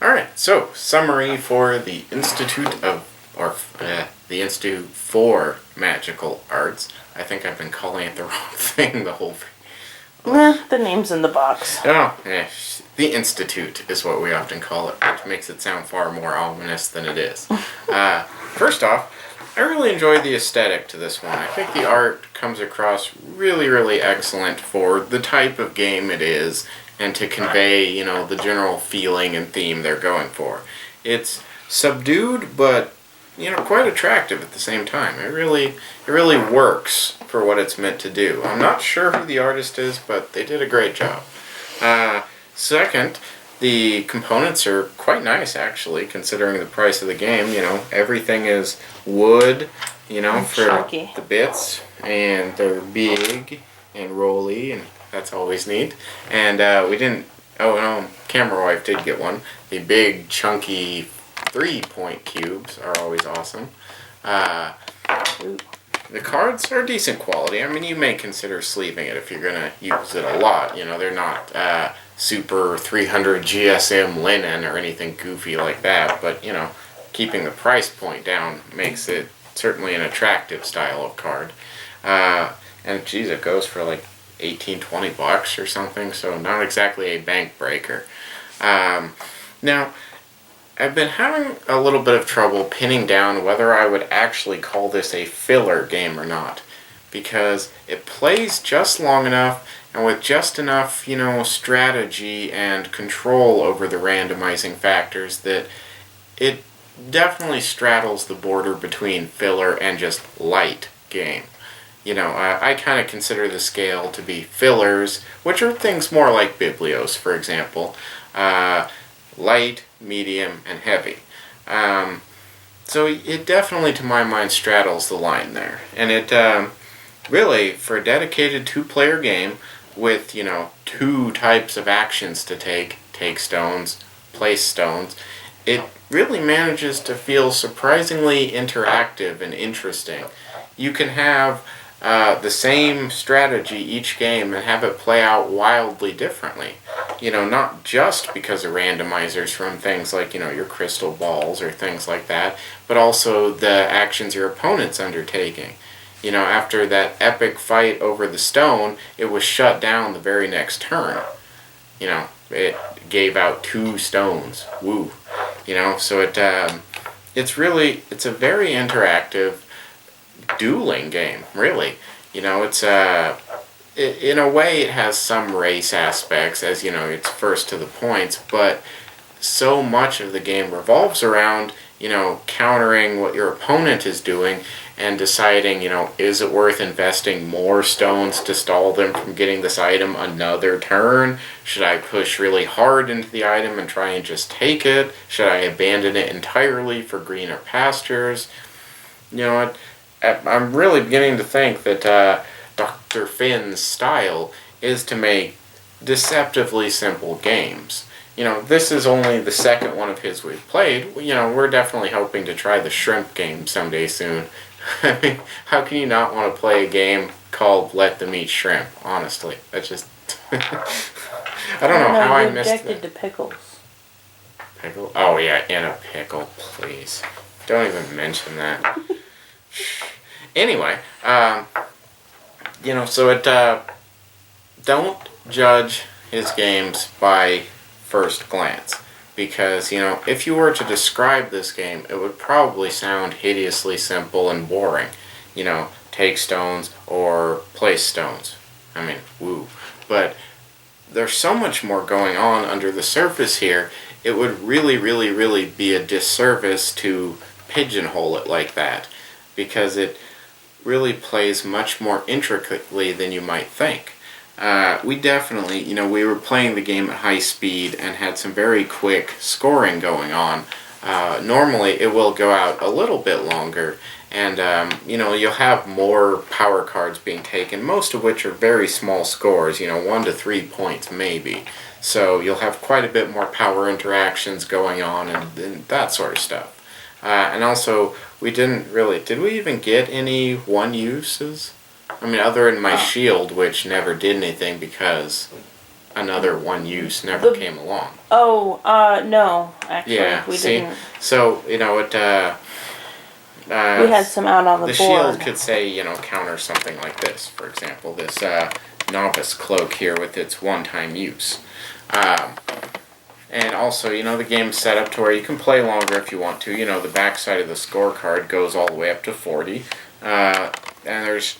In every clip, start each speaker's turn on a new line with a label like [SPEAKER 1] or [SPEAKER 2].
[SPEAKER 1] Alright, so summary for the the Institute for Magical Arts. I think I've been calling it the wrong thing the whole thing.
[SPEAKER 2] The name's in the box.
[SPEAKER 1] Oh, the Institute is what we often call it, which makes it sound far more ominous than it is. First off, I really enjoyed the aesthetic to this one. I think the art comes across really, really excellent for the type of game it is and to convey, the general feeling and theme they're going for. It's subdued, but, quite attractive at the same time. It really works for what it's meant to do. I'm not sure who the artist is, but they did a great job. Second, the components are quite nice, actually, considering the price of the game. Everything is wood, for
[SPEAKER 2] chunky.
[SPEAKER 1] The bits, and they're big and rolly, and that's always neat. And we didn't, Camera Wife did get one. The big, chunky 3-point cubes are always awesome. The cards are decent quality. I mean, you may consider sleeving it if you're going to use it a lot. They're not super 300 GSM linen or anything goofy like that. But, keeping the price point down makes it certainly an attractive style of card. And, geez, it goes for like $18-20 or something. So not exactly a bank breaker. Now, I've been having a little bit of trouble pinning down whether I would actually call this a filler game or not, because it plays just long enough and with just enough, strategy and control over the randomizing factors that it definitely straddles the border between filler and just light game. I kind of consider the scale to be fillers, which are things more like Biblios, for example. Light, medium, and heavy. So it definitely, to my mind, straddles the line there. And it really, for a dedicated 2-player game with, 2 types of actions to take stones, place stones, it really manages to feel surprisingly interactive and interesting. You can have the same strategy each game and have it play out wildly differently. Not just because of randomizers from things like, your crystal balls or things like that, but also the actions your opponent's undertaking. After that epic fight over the stone, it was shut down the very next turn. It gave out 2 stones. Woo. So it's a very interactive dueling game, really. It's in a way it has some race aspects, as it's first to the points, but so much of the game revolves around countering what your opponent is doing and deciding, is it worth investing more stones to stall them from getting this item another turn? Should I push really hard into the item and try and just take it? Should I abandon it entirely for greener pastures? I'm really beginning to think that Dr. Finn's style is to make deceptively simple games. This is only the second one of his we've played. We're definitely hoping to try the shrimp game someday soon. I mean, how can you not want to play a game called Let Them Eat Shrimp? Honestly, that's just... I don't know how I missed that.
[SPEAKER 2] Objected to pickles.
[SPEAKER 1] Pickle? Oh yeah, in a pickle, please. Don't even mention that. Anyway, so it, don't judge his games by first glance. Because, if you were to describe this game, it would probably sound hideously simple and boring. Take stones or place stones. I mean, woo. But there's so much more going on under the surface here, it would really, really, really be a disservice to pigeonhole it like that. Because it really plays much more intricately than you might think. We definitely, we were playing the game at high speed and had some very quick scoring going on. Normally it will go out a little bit longer and, you'll have more power cards being taken, most of which are very small scores, 1 to 3 points maybe. So you'll have quite a bit more power interactions going on and that sort of stuff. And also, we didn't really, did we even get any one uses? I mean, other than my shield, which never did anything because another one use never came along.
[SPEAKER 2] Oh, no, actually,
[SPEAKER 1] Yeah,
[SPEAKER 2] we
[SPEAKER 1] see,
[SPEAKER 2] didn't.
[SPEAKER 1] so, you know,
[SPEAKER 2] We had some out on the board.
[SPEAKER 1] shield could say, you know, counter something like this, for example, this novice cloak here with its one-time use. And also, you know, the game's set up to where you can play longer if you want to. You know, the backside of the scorecard goes all the way up to 40. And there's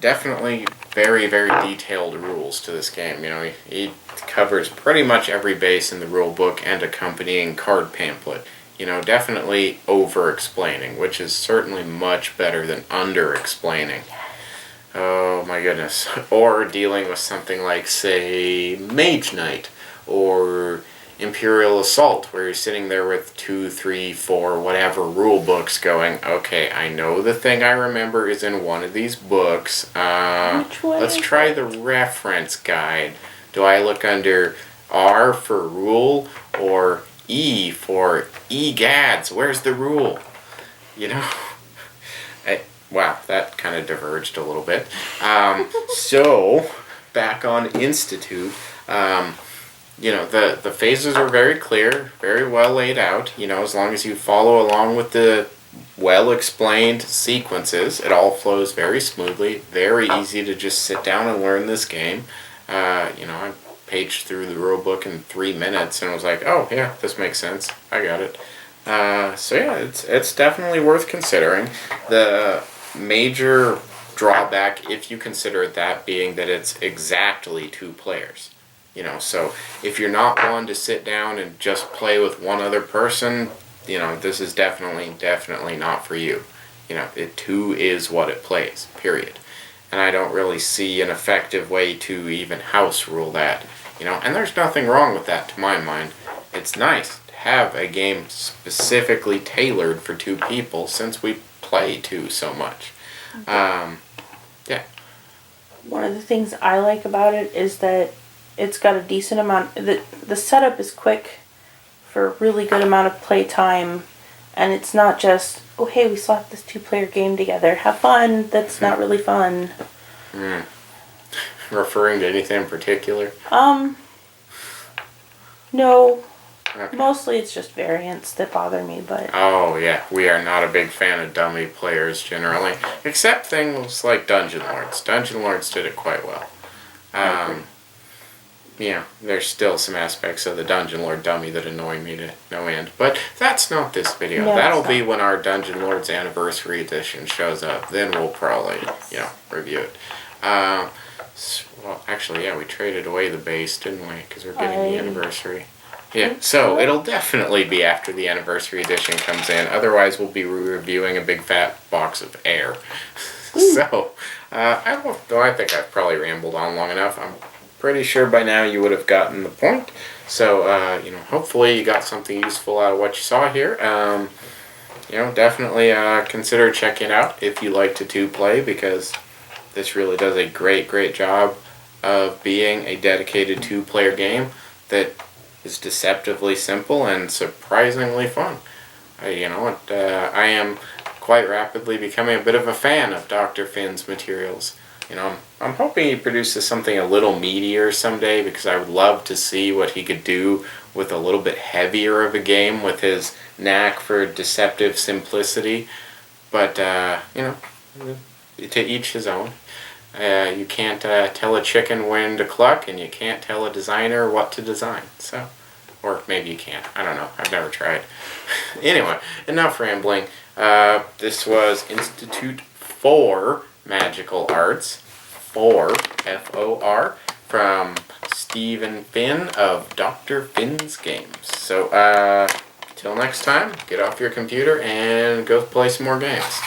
[SPEAKER 1] definitely very, very detailed rules to this game. You know, it covers pretty much every base in the rule book and accompanying card pamphlet. You know, definitely over-explaining, which is certainly much better than under-explaining. Oh my goodness. Or dealing with something like, say, Mage Knight, or Imperial Assault, where you're sitting there with 2, 3, 4, whatever rule books going, okay, I know the thing I remember is in one of these books. Let's try the reference guide. Do I look under R for rule, or E for egads? Where's the rule? You know? Wow, that kind of diverged a little bit. So, back on Institute, you know, the phases are very clear, very well laid out. You know, as long as you follow along with the well-explained sequences, it all flows very smoothly. Very easy to just sit down and learn this game. You know, I paged through the rule book in 3 minutes and was like, oh, yeah, this makes sense. I got it. So, yeah, it's definitely worth considering. The major drawback, if you consider it that, being that it's exactly 2 players. You know, so if you're not one to sit down and just play with one other person, you know, this is definitely not for you. You know, 2 is what it plays, period. And I don't really see an effective way to even house rule that. You know, and there's nothing wrong with that to my mind. It's nice to have a game specifically tailored for 2 people since we play 2 so much. Yeah.
[SPEAKER 2] One of the things I like about it is that it's got a decent amount. The setup is quick for a really good amount of play time, and it's not just, oh hey, we slapped this 2-player game together. Have fun. That's not really fun.
[SPEAKER 1] Referring to anything in particular?
[SPEAKER 2] No.
[SPEAKER 1] Okay.
[SPEAKER 2] Mostly it's just variants that bother me, but...
[SPEAKER 1] Oh, yeah. We are not a big fan of dummy players, generally. Except things like Dungeon Lords. Dungeon Lords did it quite well. Yeah, there's still some aspects of the Dungeon Lord dummy that annoy me to no end. But that's not this video.
[SPEAKER 2] No,
[SPEAKER 1] that'll be when our Dungeon Lords Anniversary Edition shows up. Then we'll probably, you know, review it. Well, actually, yeah, we traded away the base, didn't we? Because we're getting the anniversary. Yeah, so it'll definitely be after the Anniversary Edition comes in. Otherwise, we'll be reviewing a big fat box of air. So, I think I've probably rambled on long enough. I'm pretty sure by now you would have gotten the point. So, you know, hopefully you got something useful out of what you saw here. You know, definitely consider checking it out if you like to 2-play, because this really does a great job of being a dedicated 2-player game that is deceptively simple and surprisingly fun. You know, I am quite rapidly becoming a bit of a fan of Dr. Finn's materials. You know, I'm hoping he produces something a little meatier someday, because I would love to see what he could do with a little bit heavier of a game with his knack for deceptive simplicity. But, you know, to each his own. You can't tell a chicken when to cluck, and you can't tell a designer what to design. So, or maybe you can. I don't know. I've never tried. Anyway, enough rambling. This was Institute 4 Magical Arts. 4, F-O-R, from Stephen Finn of Dr. Finn's Games. So, till next time, get off your computer and go play some more games.